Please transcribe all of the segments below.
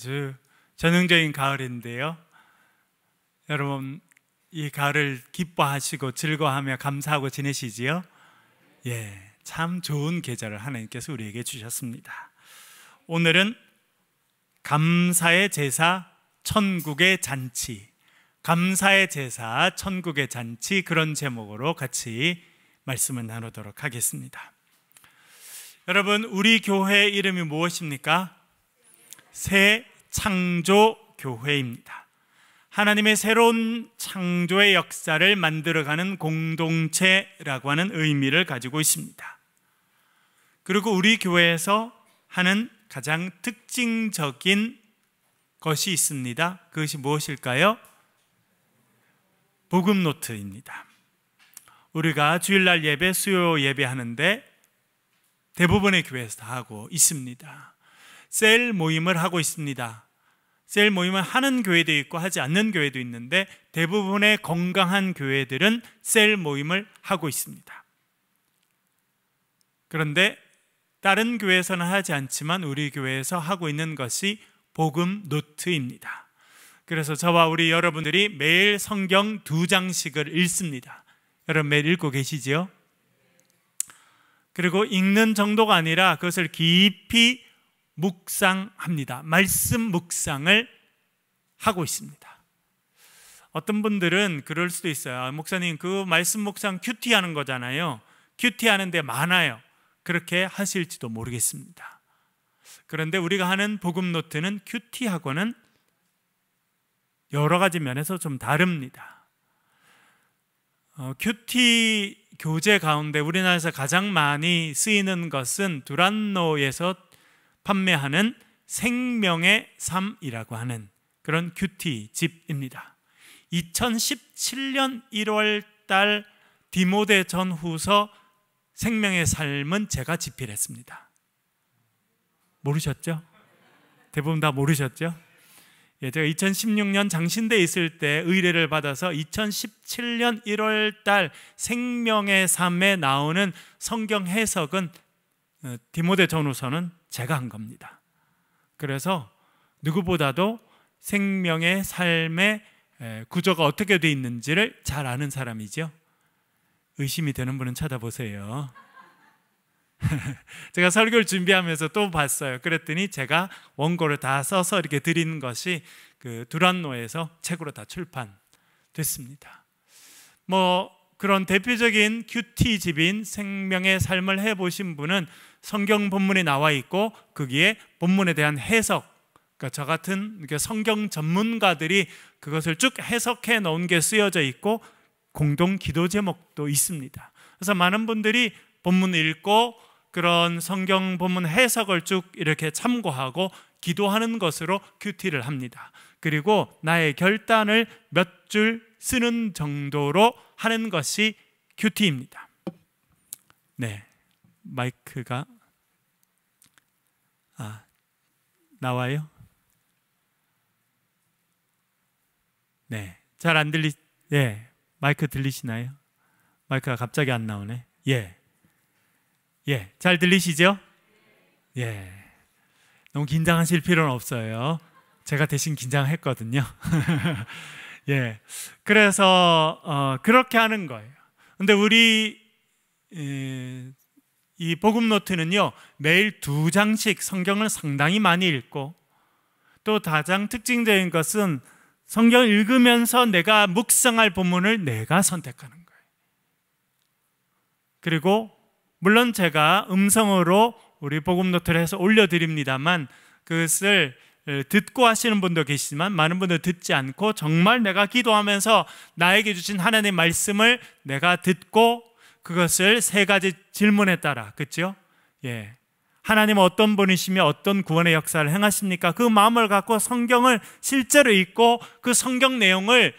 아주 전형적인 가을인데요. 여러분, 이 가을을 기뻐하시고 즐거워하며 감사하고 지내시지요? 예, 참 좋은 계절을 하나님께서 우리에게 주셨습니다. 오늘은 감사의 제사, 천국의 잔치, 감사의 제사, 천국의 잔치, 그런 제목으로 같이 말씀을 나누도록 하겠습니다. 여러분, 우리 교회 이름이 무엇입니까? 새 창조 교회입니다. 하나님의 새로운 창조의 역사를 만들어가는 공동체라고 하는 의미를 가지고 있습니다. 그리고 우리 교회에서 하는 가장 특징적인 것이 있습니다. 그것이 무엇일까요? 복음 노트입니다. 우리가 주일날 예배, 수요 예배 하는데 대부분의 교회에서 다 하고 있습니다. 셀 모임을 하고 있습니다. 셀 모임을 하는 교회도 있고 하지 않는 교회도 있는데 대부분의 건강한 교회들은 셀 모임을 하고 있습니다. 그런데 다른 교회에서는 하지 않지만 우리 교회에서 하고 있는 것이 복음 노트입니다. 그래서 저와 우리 여러분들이 매일 성경 2장씩을 읽습니다. 여러분 매일 읽고 계시지요? 그리고 읽는 정도가 아니라 그것을 깊이 묵상합니다. 말씀 묵상을 하고 있습니다. 어떤 분들은 그럴 수도 있어요. 목사님, 그 말씀 묵상 큐티 하는 거잖아요. 큐티 하는데 많아요. 그렇게 하실지도 모르겠습니다. 그런데 우리가 하는 복음 노트는 큐티하고는 여러 가지 면에서 좀 다릅니다. 큐티 교재 가운데 우리나라에서 가장 많이 쓰이는 것은 두란노에서 판매하는 생명의 삶이라고 하는 그런 큐티 집입니다. 2017년 1월 달 디모데 전후서 생명의 삶은 제가 집필했습니다. 모르셨죠? 대부분 다 모르셨죠? 예, 제가 2016년 장신대에 있을 때 의뢰를 받아서 2017년 1월 달 생명의 삶에 나오는 성경 해석은 디모데 전후서는 제가 한 겁니다. 그래서 누구보다도 생명의 삶의 구조가 어떻게 되어 있는지를 잘 아는 사람이죠. 의심이 되는 분은 찾아보세요. 제가 설교를 준비하면서 또 봤어요. 그랬더니 제가 원고를 다 써서 이렇게 드린 것이 그 두란노에서 책으로 다 출판됐습니다. 그런 대표적인 큐티 집인 생명의 삶을 해보신 분은 성경 본문에 나와 있고 거기에 본문에 대한 해석, 그러니까 저 같은 성경 전문가들이 그것을 쭉 해석해 놓은 게 쓰여져 있고 공동 기도 제목도 있습니다. 그래서 많은 분들이 본문 읽고 그런 성경 본문 해석을 쭉 이렇게 참고하고 기도하는 것으로 큐티를 합니다. 그리고 나의 결단을 몇 줄 쓰는 정도로 하는 것이 큐티입니다. 네, 마이크가 나와요? 네, 잘 안 예, 마이크 들리시나요? 마이크가 갑자기 안 나오네. 예, 잘 들리시죠? 예, 너무 긴장하실 필요는 없어요. 제가 대신 긴장했거든요. 예, 그래서 그렇게 하는 거예요. 근데 우리 이 복음 노트는요, 매일 2장씩 성경을 상당히 많이 읽고 또 가장 특징적인 것은 성경을 읽으면서 내가 묵상할 본문을 내가 선택하는 거예요. 그리고 물론 제가 음성으로 우리 복음 노트를 해서 올려드립니다만 그것을 듣고 하시는 분도 계시지만 많은 분들 듣지 않고 정말 내가 기도하면서 나에게 주신 하나님의 말씀을 내가 듣고 그것을 3가지 질문에 따라, 그렇죠? 예, 하나님은 어떤 분이시며 어떤 구원의 역사를 행하십니까? 그 마음을 갖고 성경을 실제로 읽고 그 성경 내용을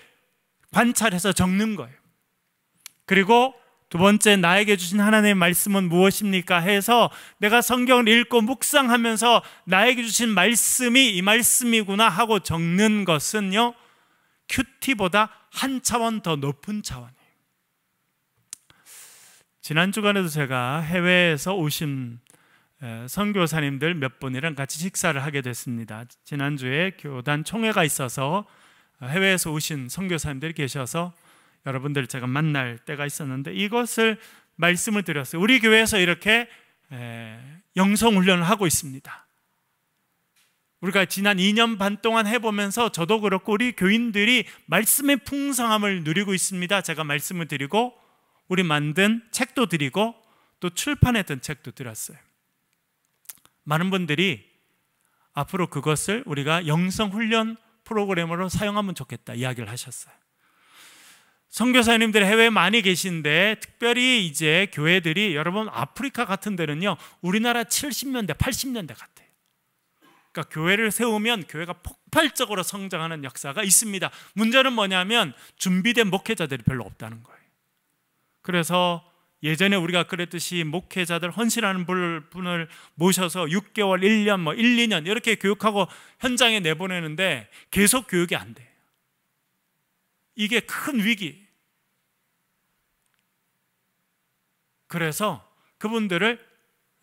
관찰해서 적는 거예요. 그리고 2번째, 나에게 주신 하나님의 말씀은 무엇입니까? 해서 내가 성경을 읽고 묵상하면서 나에게 주신 말씀이 이 말씀이구나 하고 적는 것은요, 큐티보다 한 차원 더 높은 차원이에요. 지난 주간에도 제가 해외에서 오신 선교사님들 몇 분이랑 같이 식사를 하게 됐습니다. 지난주에 교단 총회가 있어서 해외에서 오신 선교사님들이 계셔서 여러분들 제가 만날 때가 있었는데 이것을 말씀을 드렸어요. 우리 교회에서 이렇게 영성훈련을 하고 있습니다. 우리가 지난 2년 반 동안 해보면서 저도 그렇고 우리 교인들이 말씀의 풍성함을 누리고 있습니다. 제가 말씀을 드리고 우리 만든 책도 드리고 또 출판했던 책도 드렸어요. 많은 분들이 앞으로 그것을 우리가 영성훈련 프로그램으로 사용하면 좋겠다 이야기를 하셨어요. 선교사님들 해외에 많이 계신데 특별히 이제 교회들이 여러분 아프리카 같은 데는요 우리나라 70년대 80년대 같아요. 그러니까 교회를 세우면 교회가 폭발적으로 성장하는 역사가 있습니다. 문제는 뭐냐면 준비된 목회자들이 별로 없다는 거예요. 그래서 예전에 우리가 그랬듯이 목회자들 헌신하는 분을 모셔서 6개월, 1년, 1, 2년 이렇게 교육하고 현장에 내보내는데 계속 교육이 안 돼요. 이게 큰 위기. 그래서 그분들을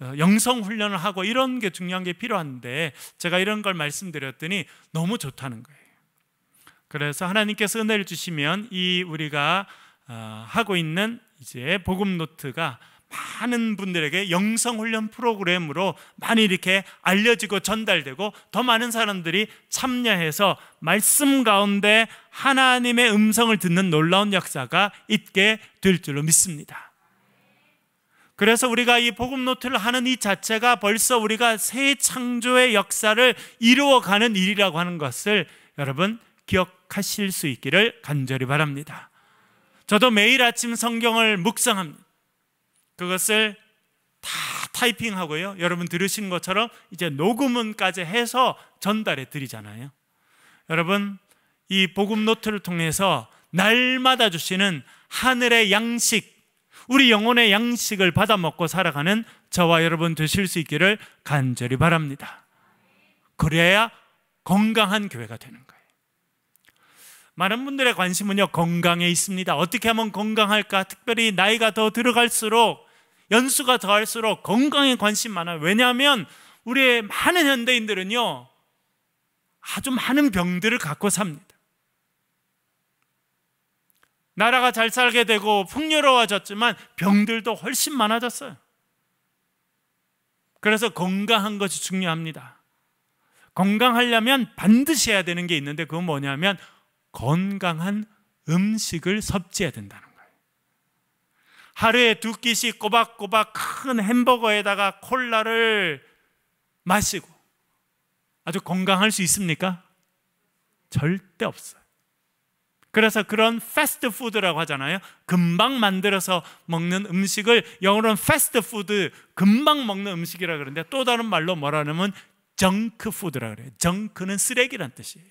영성훈련을 하고 이런 게 중요한 게 필요한데 제가 이런 걸 말씀드렸더니 너무 좋다는 거예요. 그래서 하나님께서 은혜를 주시면 이 우리가 하고 있는 이제 복음 노트가 많은 분들에게 영성훈련 프로그램으로 많이 이렇게 알려지고 전달되고 더 많은 사람들이 참여해서 말씀 가운데 하나님의 음성을 듣는 놀라운 역사가 있게 될 줄로 믿습니다. 그래서 우리가 이 복음 노트를 하는 이 자체가 벌써 우리가 새 창조의 역사를 이루어가는 일이라고 하는 것을 여러분 기억하실 수 있기를 간절히 바랍니다. 저도 매일 아침 성경을 묵상합니다. 그것을 다 타이핑하고요 여러분 들으신 것처럼 이제 녹음은까지 해서 전달해 드리잖아요. 여러분 이 복음 노트를 통해서 날마다 주시는 하늘의 양식, 우리 영혼의 양식을 받아 먹고 살아가는 저와 여러분 되실 수 있기를 간절히 바랍니다. 그래야 건강한 교회가 되는 거예요. 많은 분들의 관심은요 건강에 있습니다. 어떻게 하면 건강할까? 특별히 나이가 더 들어갈수록 연수가 더할수록 건강에 관심 많아요. 왜냐하면 우리의 많은 현대인들은요 아주 많은 병들을 갖고 삽니다. 나라가 잘 살게 되고 풍요로워졌지만 병들도 훨씬 많아졌어요. 그래서 건강한 것이 중요합니다. 건강하려면 반드시 해야 되는 게 있는데 그건 뭐냐면 건강한 음식을 섭취해야 된다는 거예요. 하루에 2끼씩 꼬박꼬박 큰 햄버거에다가 콜라를 마시고 아주 건강할 수 있습니까? 절대 없어요. 그래서 그런 패스트푸드라고 하잖아요. 금방 만들어서 먹는 음식을 영어로는 패스트푸드, 금방 먹는 음식이라고 그러는데 또 다른 말로 뭐라 하냐면 정크푸드라고 그래요. 정크는 쓰레기란 뜻이에요.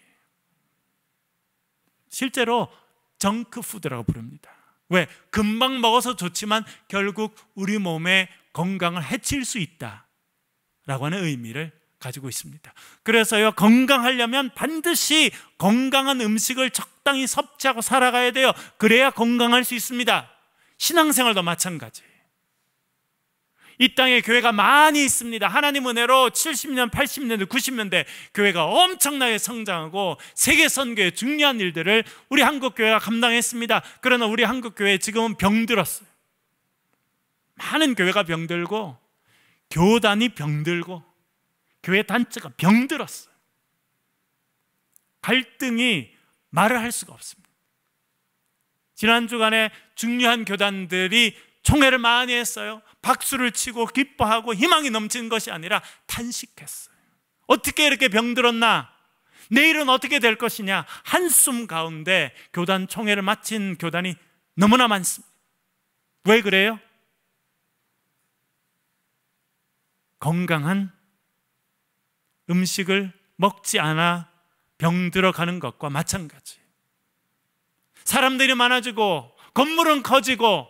실제로 정크푸드라고 부릅니다. 왜? 금방 먹어서 좋지만 결국 우리 몸의 건강을 해칠 수 있다라고 하는 의미를 가지고 있습니다. 그래서요 건강하려면 반드시 건강한 음식을 적당히 섭취하고 살아가야 돼요. 그래야 건강할 수 있습니다. 신앙생활도 마찬가지예요. 이 땅에 교회가 많이 있습니다. 하나님 은혜로 70년, 80년대, 90년대 교회가 엄청나게 성장하고 세계 선교의 중요한 일들을 우리 한국 교회가 감당했습니다. 그러나 우리 한국 교회 지금은 병들었어요. 많은 교회가 병들고 교단이 병들고 교회 단체가 병들었어요. 갈등이 말을 할 수가 없습니다. 지난 주간에 중요한 교단들이 총회를 많이 했어요. 박수를 치고 기뻐하고 희망이 넘치는 것이 아니라 탄식했어요. 어떻게 이렇게 병들었나? 내일은 어떻게 될 것이냐? 한숨 가운데 교단 총회를 마친 교단이 너무나 많습니다. 왜 그래요? 건강한 음식을 먹지 않아 병들어가는 것과 마찬가지. 사람들이 많아지고 건물은 커지고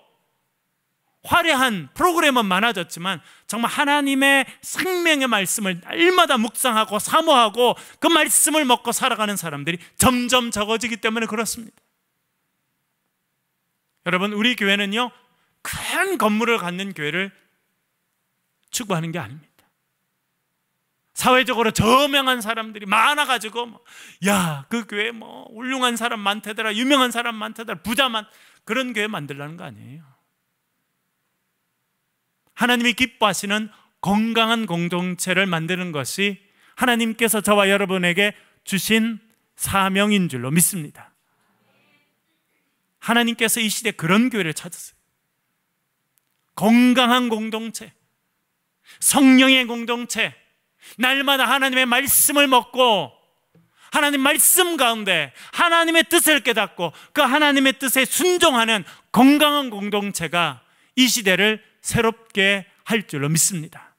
화려한 프로그램은 많아졌지만 정말 하나님의 생명의 말씀을 날마다 묵상하고 사모하고 그 말씀을 먹고 살아가는 사람들이 점점 적어지기 때문에 그렇습니다. 여러분, 우리 교회는요 큰 건물을 갖는 교회를 추구하는 게 아닙니다. 사회적으로 저명한 사람들이 많아가지고 야, 그 교회 뭐 훌륭한 사람 많대더라, 유명한 사람 많대더라, 부자만, 그런 교회 만들라는 거 아니에요. 하나님이 기뻐하시는 건강한 공동체를 만드는 것이 하나님께서 저와 여러분에게 주신 사명인 줄로 믿습니다. 하나님께서 이 시대에 그런 교회를 찾으세요. 건강한 공동체, 성령의 공동체, 날마다 하나님의 말씀을 먹고 하나님 말씀 가운데 하나님의 뜻을 깨닫고 그 하나님의 뜻에 순종하는 건강한 공동체가 이 시대를 새롭게 할 줄로 믿습니다.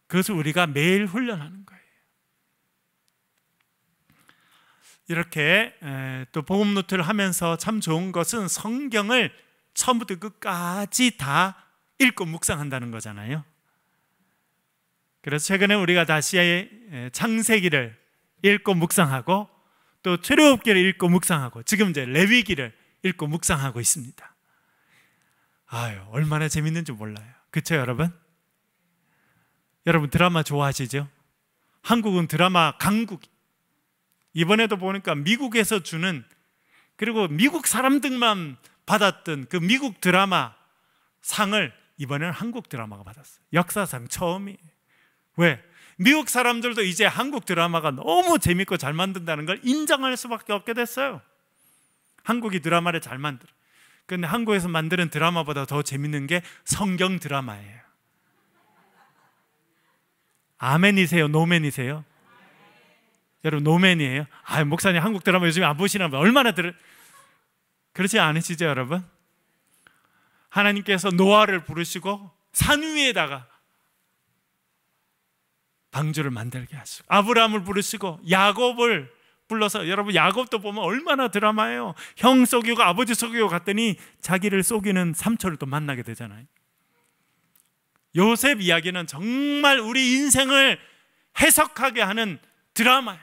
그것을 우리가 매일 훈련하는 거예요. 이렇게 또 복음 노트를 하면서 참 좋은 것은 성경을 처음부터 끝까지 다 읽고 묵상한다는 거잖아요. 그래서 최근에 우리가 다시 창세기를 읽고 묵상하고 또 출애굽기를 읽고 묵상하고 지금 이제 레위기를 읽고 묵상하고 있습니다. 아유, 얼마나 재밌는지 몰라요. 그렇죠, 여러분? 여러분 드라마 좋아하시죠? 한국은 드라마 강국. 이번에도 보니까 미국에서 주는, 그리고 미국 사람들만 받았던 그 미국 드라마 상을 이번에는 한국 드라마가 받았어요. 역사상 처음이에요. 왜? 미국 사람들도 이제 한국 드라마가 너무 재밌고 잘 만든다는 걸 인정할 수밖에 없게 됐어요. 한국이 드라마를 잘 만들어요. 그런데 한국에서 만드는 드라마보다 더 재밌는 게 성경 드라마예요. 아멘이세요? 노멘이세요? 여러분 노멘이에요? 아, 목사님 한국 드라마 요즘에 안 보시나 봐요. 얼마나 그렇지 않으시죠, 여러분? 하나님께서 노아를 부르시고 산 위에다가 방주를 만들게 하시고, 아브라함을 부르시고 야곱을 불러서, 여러분 야곱도 보면 얼마나 드라마예요. 형 속이고 아버지 속이고 갔더니 자기를 속이는 삼촌을 또 만나게 되잖아요. 요셉 이야기는 정말 우리 인생을 해석하게 하는 드라마예요.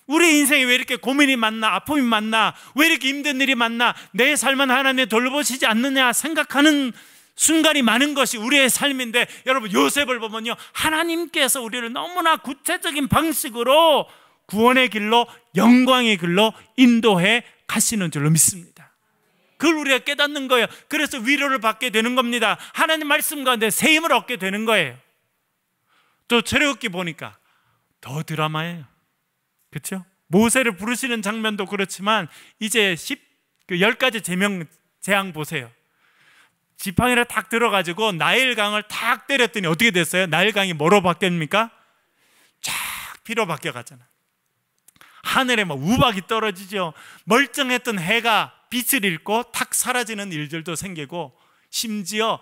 우리 인생에 왜 이렇게 고민이 많나, 아픔이 많나, 왜 이렇게 힘든 일이 많나, 내 삶은 하나님이 돌보시지 않느냐 생각하는 순간이 많은 것이 우리의 삶인데, 여러분 요셉을 보면요, 하나님께서 우리를 너무나 구체적인 방식으로 구원의 길로, 영광의 길로 인도해 가시는 줄로 믿습니다. 그걸 우리가 깨닫는 거예요. 그래서 위로를 받게 되는 겁니다. 하나님 말씀 가운데 새 힘을 얻게 되는 거예요. 또 출애굽기 보니까 더 드라마예요. 그렇죠? 모세를 부르시는 장면도 그렇지만 이제 10가지 재앙 보세요. 지팡이를 탁 들어가지고 나일강을 탁 때렸더니 어떻게 됐어요? 나일강이 뭐로 바뀌었습니까? 쫙 피로 바뀌어갔잖아요. 하늘에 막 우박이 떨어지죠. 멀쩡했던 해가 빛을 잃고 탁 사라지는 일들도 생기고, 심지어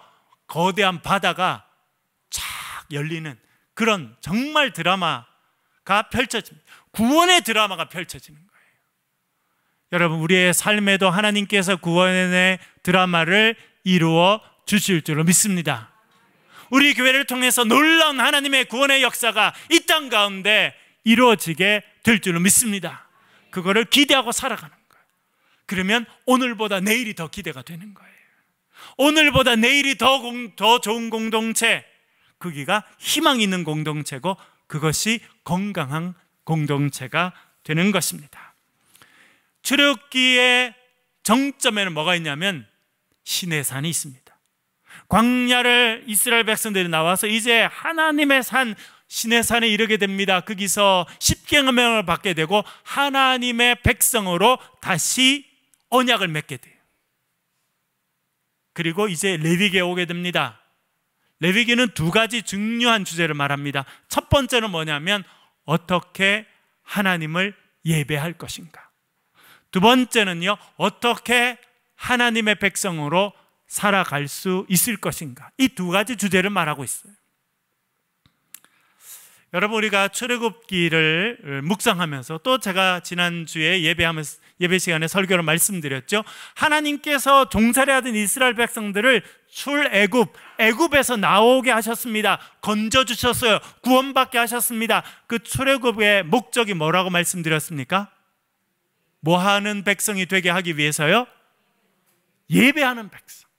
거대한 바다가 쫙 열리는 그런 정말 드라마가 펼쳐집니다. 구원의 드라마가 펼쳐지는 거예요. 여러분 우리의 삶에도 하나님께서 구원의 드라마를 이루어 주실 줄로 믿습니다. 우리 교회를 통해서 놀라운 하나님의 구원의 역사가 이 땅 가운데 이루어지게 될 줄로 믿습니다. 그거를 기대하고 살아가는 거예요. 그러면 오늘보다 내일이 더 기대가 되는 거예요. 오늘보다 내일이 더 좋은 공동체, 거기가 희망 있는 공동체고 그것이 건강한 공동체가 되는 것입니다. 출애굽기의 정점에는 뭐가 있냐면 시내산이 있습니다. 광야를 이스라엘 백성들이 나와서 이제 하나님의 산 시내산에 이르게 됩니다. 거기서 십계명을 받게 되고 하나님의 백성으로 다시 언약을 맺게 돼요. 그리고 이제 레위기에 오게 됩니다. 레위기는 2가지 중요한 주제를 말합니다. 첫 번째는 뭐냐면 어떻게 하나님을 예배할 것인가. 두 번째는요, 어떻게 하나님의 백성으로 살아갈 수 있을 것인가. 이 2가지 주제를 말하고 있어요. 여러분 우리가 출애굽기를 묵상하면서 또 제가 지난주에 예배 시간에 설교를 말씀드렸죠. 하나님께서 종살이하던 이스라엘 백성들을 애굽에서 나오게 하셨습니다. 건져주셨어요. 구원받게 하셨습니다. 그 출애굽의 목적이 뭐라고 말씀드렸습니까? 뭐 하는 백성이 되게 하기 위해서요? 예배하는 백성,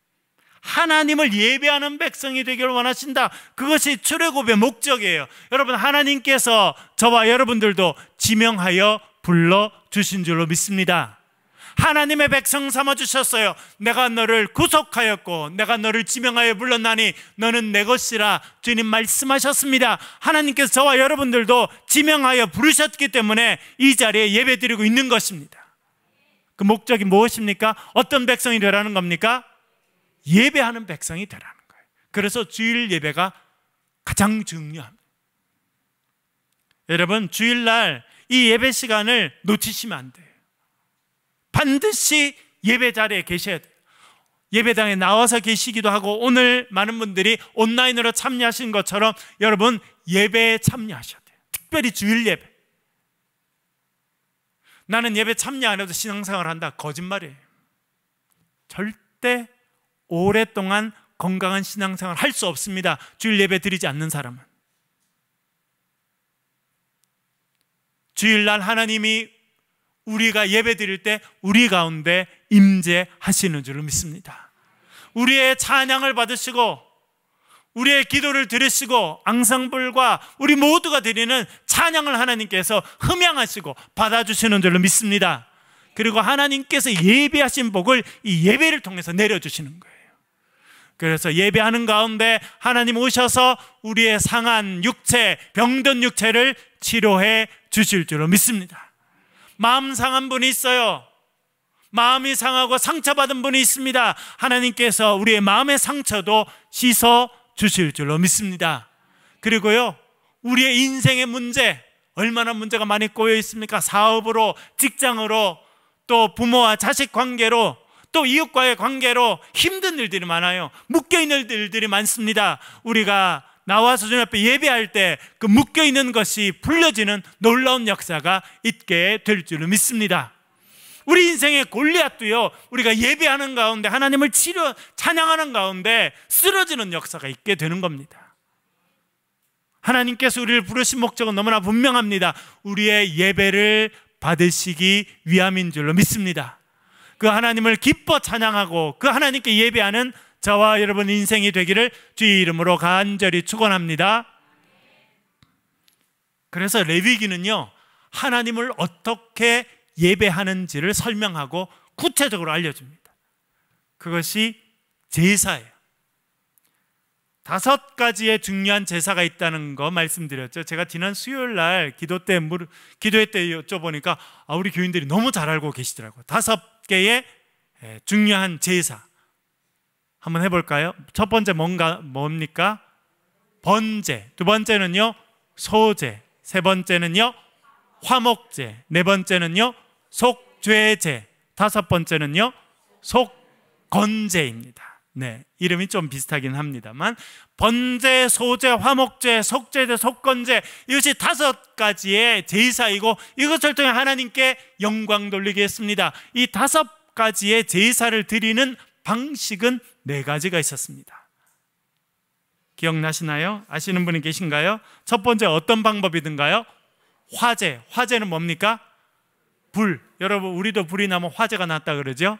하나님을 예배하는 백성이 되기를 원하신다. 그것이 출애굽의 목적이에요. 여러분, 하나님께서 저와 여러분들도 지명하여 불러주신 줄로 믿습니다. 하나님의 백성 삼아주셨어요. 내가 너를 구속하였고 내가 너를 지명하여 불렀나니 너는 내 것이라 주님 말씀하셨습니다. 하나님께서 저와 여러분들도 지명하여 부르셨기 때문에 이 자리에 예배드리고 있는 것입니다. 그 목적이 무엇입니까? 어떤 백성이 되라는 겁니까? 예배하는 백성이 되라는 거예요. 그래서 주일 예배가 가장 중요합니다. 여러분, 주일날 이 예배 시간을 놓치시면 안 돼요. 반드시 예배 자리에 계셔야 돼요. 예배당에 나와서 계시기도 하고 오늘 많은 분들이 온라인으로 참여하신 것처럼 여러분 예배에 참여하셔야 돼요. 특별히 주일 예배. 나는 예배 참여 안 해도 신앙생활 한다. 거짓말이에요. 절대 오랫동안 건강한 신앙생활 할 수 없습니다. 주일 예배 드리지 않는 사람은. 주일날 하나님이 우리가 예배 드릴 때 우리 가운데 임재하시는 줄을 믿습니다. 우리의 찬양을 받으시고 우리의 기도를 들으시고 앙상블과 우리 모두가 드리는 찬양을 하나님께서 흠양하시고 받아주시는 줄로 믿습니다. 그리고 하나님께서 예배하신 복을 이 예배를 통해서 내려주시는 거예요. 그래서 예배하는 가운데 하나님 오셔서 우리의 상한 육체, 병든 육체를 치료해 주실 줄로 믿습니다. 마음 상한 분이 있어요. 마음이 상하고 상처받은 분이 있습니다. 하나님께서 우리의 마음의 상처도 씻어 주실 줄로 믿습니다. 그리고요, 우리의 인생의 문제, 얼마나 문제가 많이 꼬여 있습니까? 사업으로, 직장으로, 또 부모와 자식 관계로, 또 이웃과의 관계로 힘든 일들이 많아요. 묶여있는 일들이 많습니다. 우리가 나와서 주님 앞에 예배할 때 그 묶여있는 것이 풀려지는 놀라운 역사가 있게 될 줄을 믿습니다. 우리 인생의 골리앗도요, 우리가 예배하는 가운데 하나님을 찬양하는 가운데 쓰러지는 역사가 있게 되는 겁니다. 하나님께서 우리를 부르신 목적은 너무나 분명합니다. 우리의 예배를 받으시기 위함인 줄로 믿습니다. 그 하나님을 기뻐 찬양하고 그 하나님께 예배하는 저와 여러분 인생이 되기를 주의 이름으로 간절히 축원합니다. 그래서 레위기는요, 하나님을 어떻게 예배하는지를 설명하고 구체적으로 알려줍니다. 그것이 제사예요. 5가지의 중요한 제사가 있다는 거 말씀드렸죠. 제가 지난 수요일 날 기도회 때 여쭤보니까 우리 교인들이 너무 잘 알고 계시더라고요. 5개의 중요한 제사 한번 해볼까요? 첫 번째 뭡니까? 번제. 두 번째는요, 소제. 세 번째는요, 화목제. 네 번째는요, 속죄제. 5번째는요, 속건제입니다. 네, 이름이 좀 비슷하긴 합니다만 번제, 소제, 화목제, 속죄제, 속건제, 이것이 5가지의 제사이고 이것을 통해 하나님께 영광 돌리게 했습니다. 이 5가지의 제사를 드리는 방식은 4가지가 있었습니다. 기억나시나요? 아시는 분이 계신가요? 첫 번째 어떤 방법이든가요? 화제. 화제는 뭡니까? 불. 여러분, 우리도 불이 나면 화재가 났다 그러죠?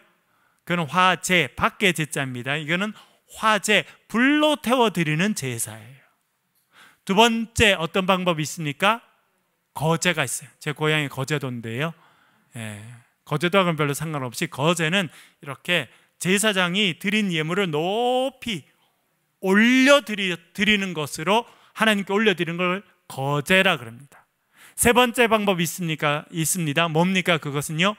그건 화제, 밖의 제자입니다. 이거는 화제, 불로 태워드리는 제사예요. 두 번째 어떤 방법이 있습니까? 거제가 있어요. 제 고향이 거제도인데요, 거제도하고는 별로 상관없이 거제는 이렇게 제사장이 드린 예물을 높이 올려드리는 것으로 하나님께 올려드리는 걸 거제라 그럽니다. 세 번째 방법이 있습니다. 뭡니까? 그것은요,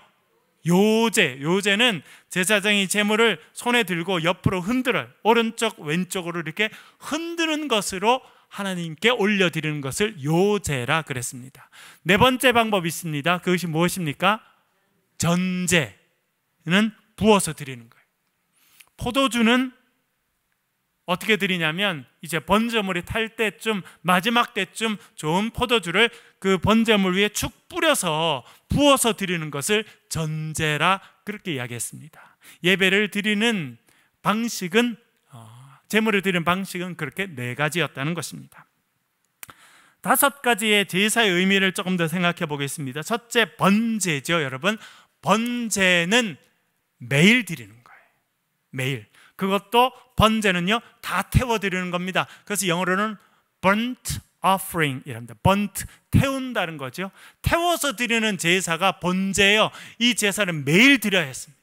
요제. 요제는 제사장이 제물을 손에 들고 옆으로 흔들어요. 오른쪽 왼쪽으로 이렇게 흔드는 것으로 하나님께 올려드리는 것을 요제라 그랬습니다. 네 번째 방법이 있습니다. 그것이 무엇입니까? 전제는 부어서 드리는 거예요. 포도주는 어떻게 드리냐면 이제 번제물이 탈 때쯤, 마지막 때쯤 좋은 포도주를 그 번제물 위에 축 뿌려서 부어서 드리는 것을 전제라 그렇게 이야기했습니다. 예배를 드리는 방식은, 제물을 드리는 방식은 그렇게 4가지였다는 것입니다. 5가지의 제사의 의미를 조금 더 생각해 보겠습니다. 첫째, 번제죠. 여러분, 번제는 매일 드리는 거예요. 매일. 그것도 번제는요 다 태워드리는 겁니다. 그래서 영어로는 burnt offering이랍니다. burnt, 태운다는 거죠. 태워서 드리는 제사가 번제예요. 이 제사는 매일 드려야 했습니다.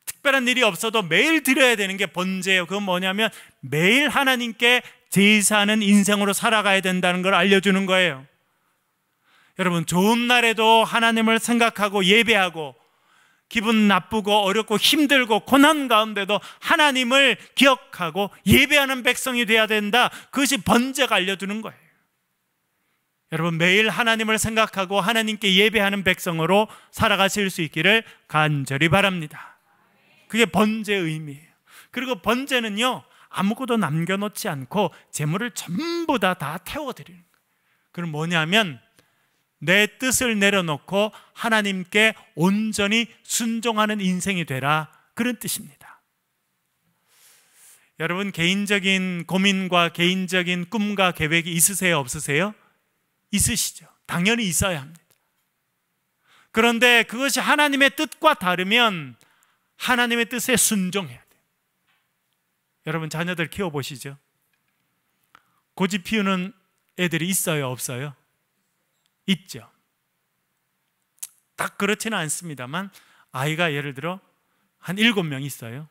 특별한 일이 없어도 매일 드려야 되는 게 번제예요. 그건 뭐냐면 매일 하나님께 제사하는 인생으로 살아가야 된다는 걸 알려주는 거예요. 여러분, 좋은 날에도 하나님을 생각하고 예배하고, 기분 나쁘고 어렵고 힘들고 고난 가운데도 하나님을 기억하고 예배하는 백성이 되어야 된다. 그것이 번제가 알려주는 거예요. 여러분, 매일 하나님을 생각하고 하나님께 예배하는 백성으로 살아가실 수 있기를 간절히 바랍니다. 그게 번제의 의미예요. 그리고 번제는요 아무것도 남겨놓지 않고 재물을 전부 다 태워드리는 거예요. 그럼 뭐냐면 내 뜻을 내려놓고 하나님께 온전히 순종하는 인생이 되라, 그런 뜻입니다. 여러분, 개인적인 고민과 개인적인 꿈과 계획이 있으세요, 없으세요? 있으시죠. 당연히 있어야 합니다. 그런데 그것이 하나님의 뜻과 다르면 하나님의 뜻에 순종해야 돼요. 여러분, 자녀들 키워보시죠. 고집 피우는 애들이 있어요, 없어요? 있죠. 딱 그렇지는 않습니다만 아이가 예를 들어 한 7명 있어요.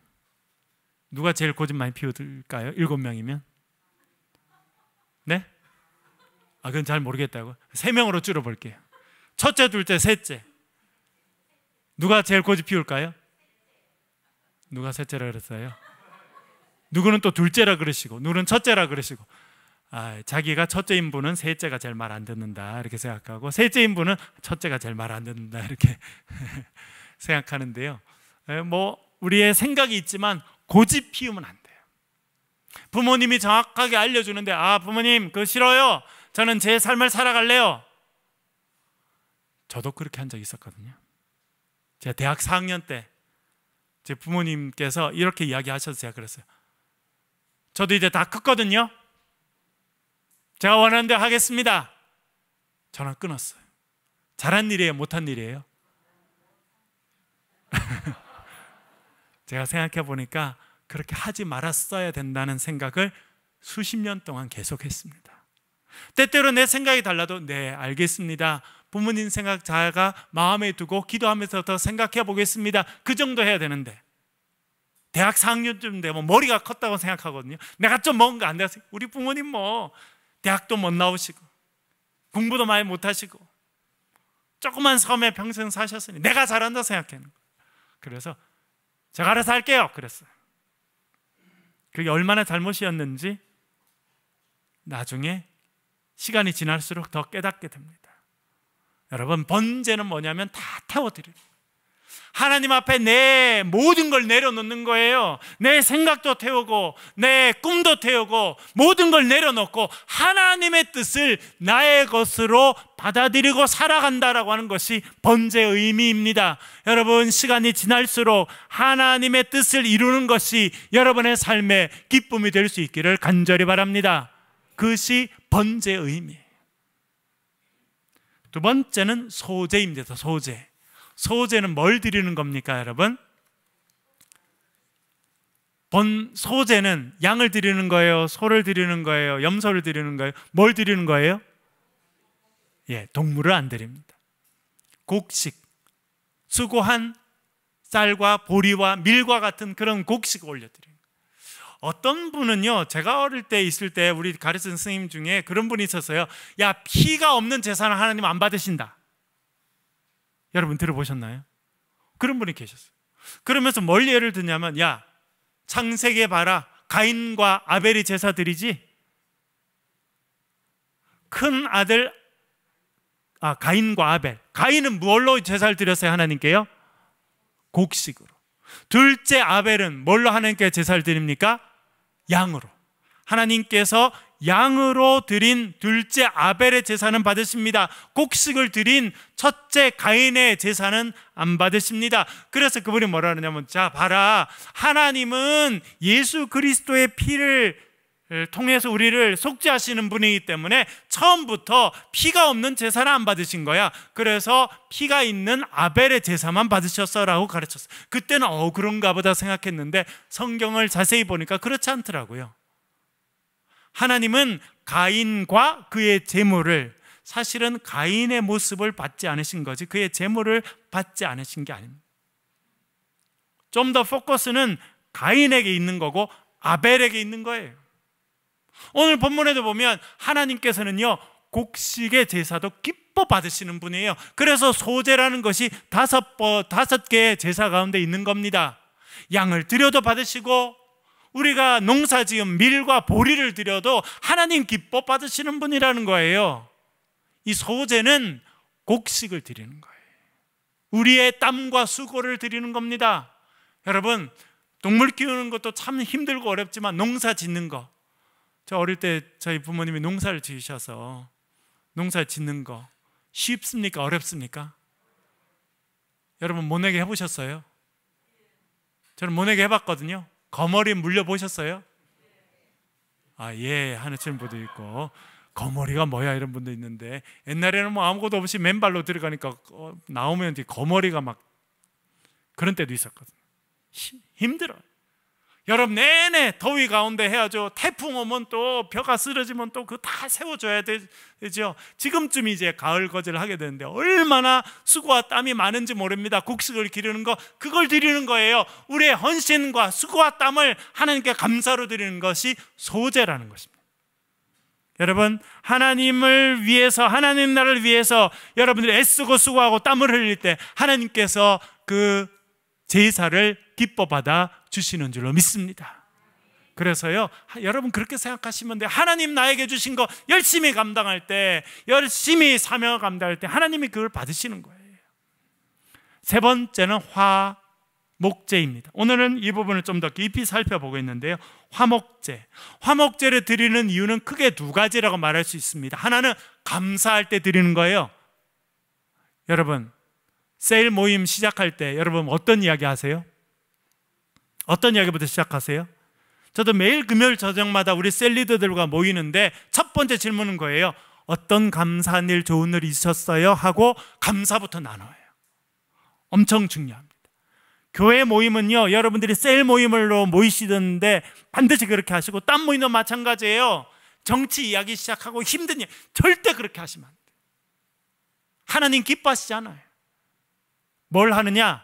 누가 제일 고집 많이 피울까요? 7명이면? 네? 그건 잘 모르겠다고. 3명으로 줄여볼게요. 첫째, 둘째, 셋째. 누가 제일 고집 피울까요? 누가 셋째라 그랬어요? 누구는 또 둘째라 그러시고, 누구는 첫째라 그러시고. 자기가 첫째인 분은 셋째가 제일 말 안 듣는다 이렇게 생각하고, 셋째인 분은 첫째가 제일 말 안 듣는다 이렇게 생각하는데요. 우리의 생각이 있지만 고집 피우면 안 돼요. 부모님이 정확하게 알려주는데, 부모님 그거 싫어요, 저는 제 삶을 살아갈래요. 저도 그렇게 한 적이 있었거든요. 제가 대학 4학년 때 제 부모님께서 이렇게 이야기하셔서 제가 그랬어요. 저도 이제 다 컸거든요. 제가 원하는 대로 하겠습니다. 전화 끊었어요. 잘한 일이에요, 못한 일이에요? 제가 생각해 보니까 그렇게 하지 말았어야 된다는 생각을 수십 년 동안 계속했습니다. 때때로 내 생각이 달라도 네, 알겠습니다, 부모님 생각 자가 마음에 두고 기도하면서 더 생각해 보겠습니다, 그 정도 해야 되는데, 대학 4학년쯤 되면 머리가 컸다고 생각하거든요. 내가 좀 뭔가 안 돼서, 우리 부모님 대학도 못 나오시고 공부도 많이 못하시고 조그만 섬에 평생 사셨으니 내가 잘한다 생각하는 거예요. 그래서 제가 알아서 할게요 그랬어요. 그게 얼마나 잘못이었는지 나중에 시간이 지날수록 더 깨닫게 됩니다. 여러분, 번제는 뭐냐면 다 태워드려요. 하나님 앞에 내 모든 걸 내려놓는 거예요. 내 생각도 태우고 내 꿈도 태우고 모든 걸 내려놓고 하나님의 뜻을 나의 것으로 받아들이고 살아간다라고 하는 것이 번제의 의미입니다. 여러분, 시간이 지날수록 하나님의 뜻을 이루는 것이 여러분의 삶의 기쁨이 될 수 있기를 간절히 바랍니다. 그것이 번제의 의미예요. 두 번째는 소제입니다. 소제는 뭘 드리는 겁니까, 여러분? 소제는 양을 드리는 거예요, 소를 드리는 거예요, 염소를 드리는 거예요? 뭘 드리는 거예요? 동물을 안 드립니다. 곡식, 수고한 쌀과 보리와 밀과 같은 그런 곡식을 올려드려요. 어떤 분은요, 제가 어릴 때 있을 때 우리 가르치는 스님 중에 그런 분이 있었어요. 피가 없는 제사는 하나님 안 받으신다. 여러분 들어보셨나요? 그런 분이 계셨어요. 그러면서 뭘 예를 드냐면, 창세기에 봐라, 가인과 아벨이 제사 드리지? 큰 아들 가인과 아벨, 가인은 뭘로 제사를 드렸어요, 하나님께요? 곡식으로. 둘째 아벨은 뭘로 하나님께 제사를 드립니까? 양으로. 하나님께서 양으로 드린 둘째 아벨의 제사는 받으십니다. 곡식을 드린 첫째 가인의 제사는 안 받으십니다. 그래서 그분이 뭐라 그러냐면, 자 봐라, 하나님은 예수 그리스도의 피를 통해서 우리를 속죄하시는 분이기 때문에 처음부터 피가 없는 제사를 안 받으신 거야. 그래서 피가 있는 아벨의 제사만 받으셨어라고 가르쳤어요. 그때는 그런가 보다 생각했는데 성경을 자세히 보니까 그렇지 않더라고요. 하나님은 가인과 그의 제물을, 사실은 가인의 모습을 받지 않으신 거지 그의 제물을 받지 않으신 게 아닙니다. 좀 더 포커스는 가인에게 있는 거고 아벨에게 있는 거예요. 오늘 본문에도 보면 하나님께서는요, 곡식의 제사도 기뻐 받으시는 분이에요. 그래서 소제라는 것이 5개의 제사 가운데 있는 겁니다. 양을 드려도 받으시고, 우리가 농사지은 밀과 보리를 드려도 하나님 기뻐 받으시는 분이라는 거예요. 이 소제는 곡식을 드리는 거예요. 우리의 땀과 수고를 드리는 겁니다. 여러분, 동물 키우는 것도 참 힘들고 어렵지만 농사 짓는 거, 저 어릴 때 저희 부모님이 농사를 지으셔서 농사 짓는 거 쉽습니까? 어렵습니까? 여러분 모내기 해보셨어요? 저는 모내기 해봤거든요. 거머리 물려보셨어요? 예 하는 분도 있고, 거머리가 뭐야 이런 분도 있는데, 옛날에는 뭐 아무것도 없이 맨발로 들어가니까 나오면 거머리가 막 그런 때도 있었거든요. 힘들어요. 여름 내내 더위 가운데 해야죠. 태풍 오면 또 벼가 쓰러지면 또 그거 다 세워줘야 되죠. 지금쯤 이제 가을 거제를 하게 되는데 얼마나 수고와 땀이 많은지 모릅니다. 곡식을 기르는 거, 그걸 드리는 거예요. 우리의 헌신과 수고와 땀을 하나님께 감사로 드리는 것이 소제라는 것입니다. 여러분, 하나님을 위해서, 하나님 나라를 위해서 여러분들이 애쓰고 수고하고 땀을 흘릴 때 하나님께서 그 제사를 기뻐 받아 주시는 줄로 믿습니다. 그래서요, 여러분 그렇게 생각하시면 돼요. 하나님 나에게 주신 거 열심히 감당할 때, 열심히 사명을 감당할 때 하나님이 그걸 받으시는 거예요. 세 번째는 화목제입니다. 오늘은 이 부분을 좀 더 깊이 살펴보고 있는데요, 화목제를 드리는 이유는 크게 두 가지라고 말할 수 있습니다. 하나는 감사할 때 드리는 거예요. 여러분, 세일 모임 시작할 때 여러분 어떤 이야기 하세요? 어떤 이야기부터 시작하세요? 저도 매일 금요일 저녁마다 우리 셀 리더들과 모이는데 첫 번째 질문은 거예요. 어떤 감사한 일, 좋은 일 있었어요? 하고 감사부터 나눠요. 엄청 중요합니다. 교회 모임은요, 여러분들이 셀 모임으로 모이시던데 반드시 그렇게 하시고, 딴 모임도 마찬가지예요. 정치 이야기 시작하고 힘든 일 절대 그렇게 하시면 안 돼요. 하나님 기뻐하시지 않아요. 뭘 하느냐?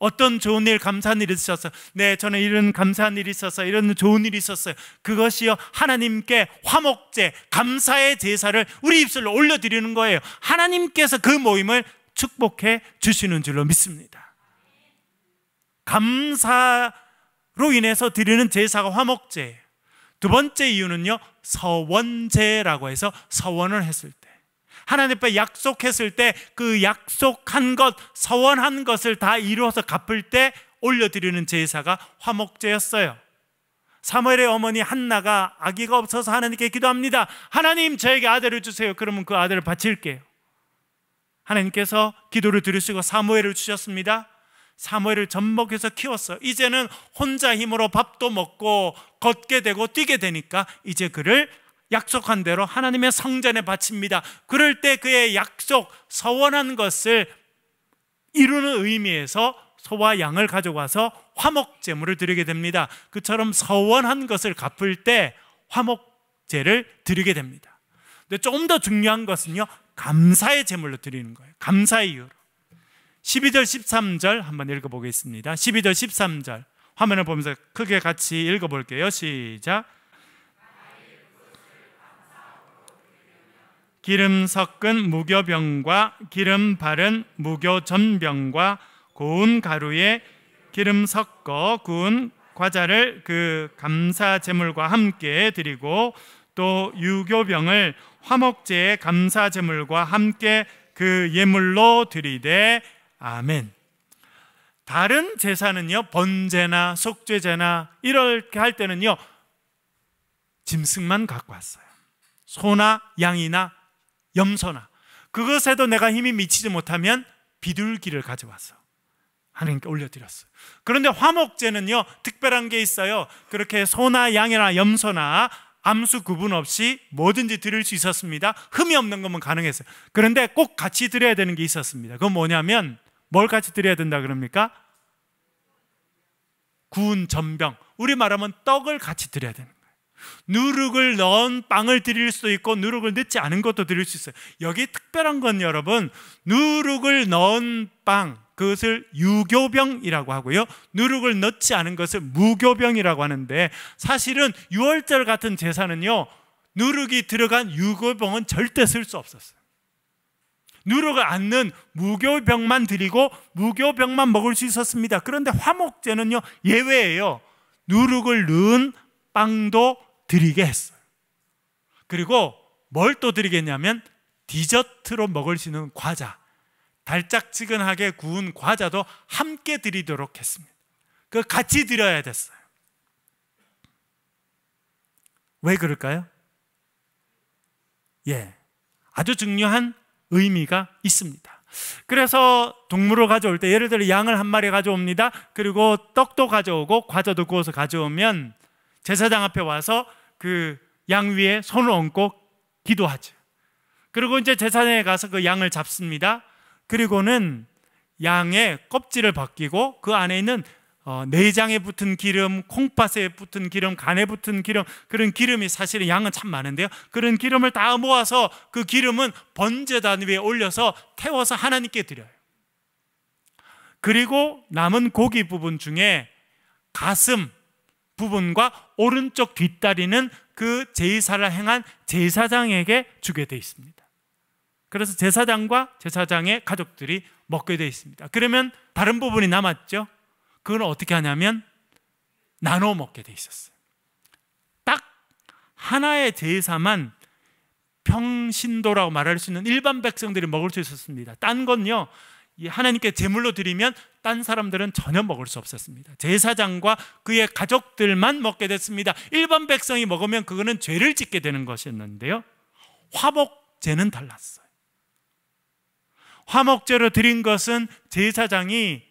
어떤 좋은 일, 감사한 일이 있었어요. 네, 저는 이런 감사한 일이 있었어요. 이런 좋은 일이 있었어요. 그것이요, 하나님께 화목제, 감사의 제사를 우리 입술로 올려드리는 거예요. 하나님께서 그 모임을 축복해 주시는 줄로 믿습니다. 감사로 인해서 드리는 제사가 화목제예요. 두 번째 이유는요, 서원제라고 해서 서원을 했을 때, 하나님 앞에 약속했을 때 그 약속한 것, 서원한 것을 다 이루어서 갚을 때 올려드리는 제사가 화목제였어요. 사무엘의 어머니 한나가 아기가 없어서 하나님께 기도합니다. 하나님, 저에게 아들을 주세요. 그러면 그 아들을 바칠게요. 하나님께서 기도를 들으시고 사무엘을 주셨습니다. 사무엘을 젖먹여서 키웠어요. 이제는 혼자 힘으로 밥도 먹고 걷게 되고 뛰게 되니까 이제 그를 약속한 대로 하나님의 성전에 바칩니다. 그럴 때 그의 약속, 서원한 것을 이루는 의미에서 소와 양을 가져가서 화목제물을 드리게 됩니다. 그처럼 서원한 것을 갚을 때 화목제를 드리게 됩니다. 근데 조금 더 중요한 것은요, 감사의 제물로 드리는 거예요. 감사의 이유로. 12절 13절 한번 읽어보겠습니다. 12절 13절 화면을 보면서 크게 같이 읽어볼게요. 시작. 기름 섞은 무교병과 기름 바른 무교전병과 고운 가루에 기름 섞어 구운 과자를 그 감사 제물과 함께 드리고, 또 유교병을 화목제의 감사 제물과 함께 그 예물로 드리되. 아멘. 다른 제사는요, 번제나 속죄제나 이렇게 할 때는요, 짐승만 갖고 왔어요. 소나 양이나 염소나. 그것에도 내가 힘이 미치지 못하면 비둘기를 가져와서 하나님께 올려드렸어요. 그런데 화목제는요, 특별한 게 있어요. 그렇게 소나 양이나 염소나 암수 구분 없이 뭐든지 드릴 수 있었습니다. 흠이 없는 거면 가능했어요. 그런데 꼭 같이 드려야 되는 게 있었습니다. 그건 뭐냐면, 뭘 같이 드려야 된다 그럽니까? 구운 전병, 우리 말하면 떡을 같이 드려야 되는 거예요. 누룩을 넣은 빵을 드릴 수도 있고 누룩을 넣지 않은 것도 드릴 수 있어요. 여기 특별한 건 여러분, 누룩을 넣은 빵, 그것을 유교병이라고 하고요, 누룩을 넣지 않은 것을 무교병이라고 하는데, 사실은 유월절 같은 제사는요, 누룩이 들어간 유교병은 절대 쓸 수 없었어요. 누룩을 안 넣은 무교병만 드리고 무교병만 먹을 수 있었습니다. 그런데 화목제는요, 예외예요. 누룩을 넣은 빵도 드리게 했어요. 그리고 뭘 또 드리겠냐면, 디저트로 먹을 수 있는 과자, 달짝지근하게 구운 과자도 함께 드리도록 했습니다. 그 같이 드려야 됐어요. 왜 그럴까요? 아주 중요한 의미가 있습니다. 그래서 동물을 가져올 때, 예를 들어 양을 한 마리 가져옵니다. 그리고 떡도 가져오고 과자도 구워서 가져오면 제사장 앞에 와서 그 양 위에 손을 얹고 기도하죠. 그리고 이제 제사장에 가서 그 양을 잡습니다. 그리고는 양의 껍질을 벗기고 그 안에 있는 내장에 붙은 기름, 콩팥에 붙은 기름, 간에 붙은 기름, 그런 기름이, 사실은 양은 참 많은데요, 그런 기름을 다 모아서 그 기름은 번제단 위에 올려서 태워서 하나님께 드려요. 그리고 남은 고기 부분 중에 가슴 부분과 오른쪽 뒷다리는 그 제사를 행한 제사장에게 주게 되어 있습니다. 그래서 제사장과 제사장의 가족들이 먹게 되어 있습니다. 그러면 다른 부분이 남았죠. 그건 어떻게 하냐면 나눠 먹게 되어 있었어요. 딱 하나의 제사만 평신도라고 말할 수 있는 일반 백성들이 먹을 수 있었습니다. 딴 건요, 하나님께 제물로 드리면 딴 사람들은 전혀 먹을 수 없었습니다. 제사장과 그의 가족들만 먹게 됐습니다. 일반 백성이 먹으면 그거는 죄를 짓게 되는 것이었는데요, 화목제는 달랐어요. 화목제로 드린 것은 제사장이,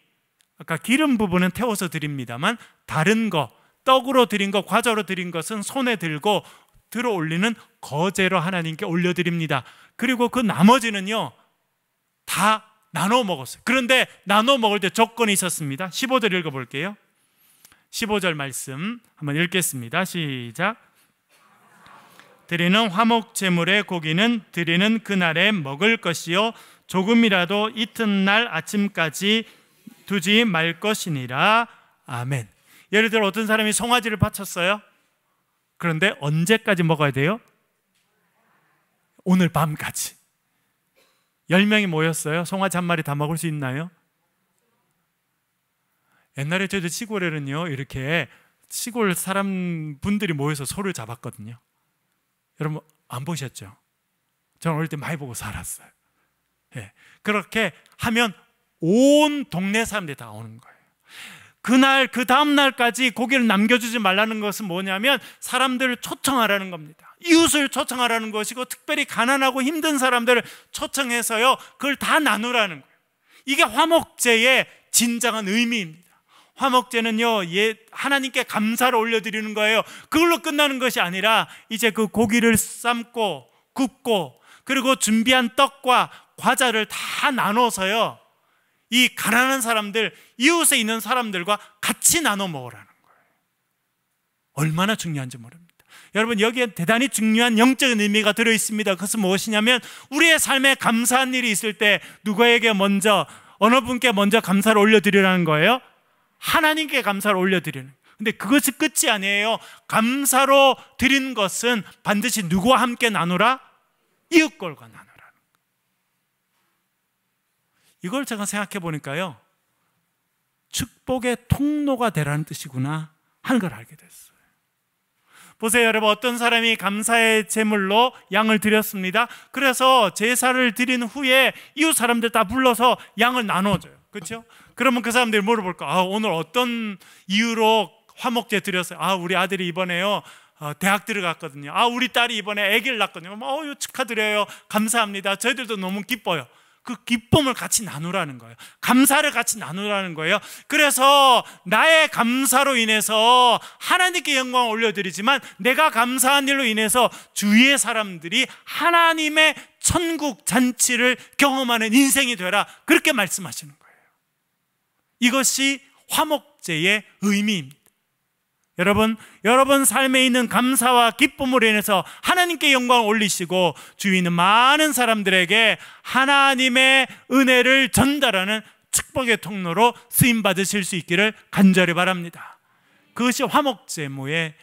아까 기름 부분은 태워서 드립니다만, 다른 거, 떡으로 드린 거, 과자로 드린 것은 손에 들고 들어 올리는 거제로 하나님께 올려드립니다. 그리고 그 나머지는요, 다 나눠 먹었어요. 그런데 나눠 먹을 때 조건이 있었습니다. 15절 읽어볼게요. 15절 말씀 한번 읽겠습니다. 시작. 드리는 화목제물의 고기는 드리는 그날에 먹을 것이요 조금이라도 이튿날 아침까지 두지 말 것이니라. 아멘. 예를 들어 어떤 사람이 송아지를 바쳤어요. 그런데 언제까지 먹어야 돼요? 오늘 밤까지. 10명이 모였어요. 송아지 한 마리 다 먹을 수 있나요? 옛날에 저희들 시골에는요, 이렇게 시골 사람 분들이 모여서 소를 잡았거든요. 여러분 안 보셨죠? 저는 어릴 때 많이 보고 살았어요. 그렇게 하면 온 동네 사람들이 다 오는 거예요. 그날 그 다음 날까지 고기를 남겨주지 말라는 것은 뭐냐면, 사람들을 초청하라는 겁니다. 이웃을 초청하라는 것이고, 특별히 가난하고 힘든 사람들을 초청해서요, 그걸 다 나누라는 거예요. 이게 화목제의 진정한 의미입니다. 화목제는요, 하나님께 감사를 올려드리는 거예요. 그걸로 끝나는 것이 아니라 이제 그 고기를 삶고 굽고 그리고 준비한 떡과 과자를 다 나눠서요, 이 가난한 사람들, 이웃에 있는 사람들과 같이 나눠 먹으라는 거예요. 얼마나 중요한지 모릅니다. 여러분, 여기에 대단히 중요한 영적인 의미가 들어있습니다. 그것은 무엇이냐면, 우리의 삶에 감사한 일이 있을 때 누구에게 먼저, 어느 분께 먼저 감사를 올려드리라는 거예요? 하나님께 감사를 올려드리는 거예요. 근데 그것이 끝이 아니에요. 감사로 드린 것은 반드시 누구와 함께 나누라? 이웃걸과 나누라는 거예요. 이걸 제가 생각해 보니까요, 축복의 통로가 되라는 뜻이구나 하는 걸 알게 됐어요. 보세요, 여러분. 어떤 사람이 감사의 제물로 양을 드렸습니다. 그래서 제사를 드린 후에 이웃 사람들 다 불러서 양을 나눠줘요. 그렇죠? 그러면 그 사람들이 물어볼까? 오늘 어떤 이유로 화목제 드렸어요? 우리 아들이 이번에요 대학 들어갔거든요. 우리 딸이 이번에 아기를 낳거든요. 축하드려요. 감사합니다. 저희들도 너무 기뻐요. 그 기쁨을 같이 나누라는 거예요. 감사를 같이 나누라는 거예요. 그래서 나의 감사로 인해서 하나님께 영광을 올려드리지만 내가 감사한 일로 인해서 주위의 사람들이 하나님의 천국 잔치를 경험하는 인생이 되라, 그렇게 말씀하시는 거예요. 이것이 화목제의 의미입니다. 여러분 삶에 있는 감사와 기쁨으로 인해서 하나님께 영광을 올리시고 주위에 있는 많은 사람들에게 하나님의 은혜를 전달하는 축복의 통로로 쓰임 받으실 수 있기를 간절히 바랍니다. 그것이 화목제의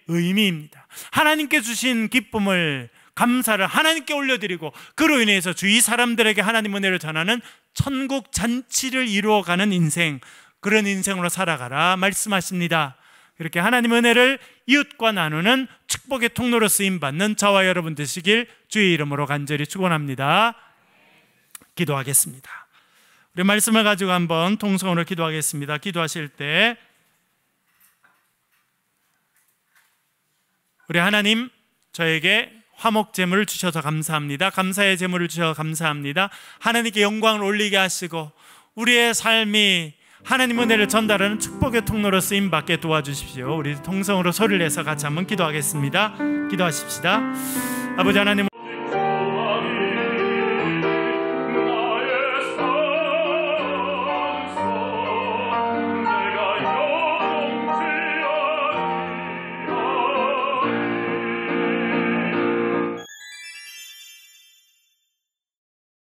의미입니다. 하나님께 주신 기쁨을, 감사를 하나님께 올려드리고 그로 인해서 주위 사람들에게 하나님 은혜를 전하는 천국 잔치를 이루어가는 인생, 그런 인생으로 살아가라 말씀하십니다. 이렇게 하나님 은혜를 이웃과 나누는 축복의 통로로 쓰임받는 저와 여러분 되시길 주의 이름으로 간절히 축원합니다. 기도하겠습니다. 우리 말씀을 가지고 한번 통성으로 기도하겠습니다. 기도하실 때 우리 하나님, 저에게 화목 제물을 주셔서 감사합니다. 감사의 제물을 주셔서 감사합니다. 하나님께 영광을 올리게 하시고 우리의 삶이 하나님 은혜를 전달하는 축복의 통로로 쓰임받게 도와주십시오. 우리 통성으로 소리를 내서 같이 한번 기도하겠습니다. 기도하십시다. 아버지 하나님,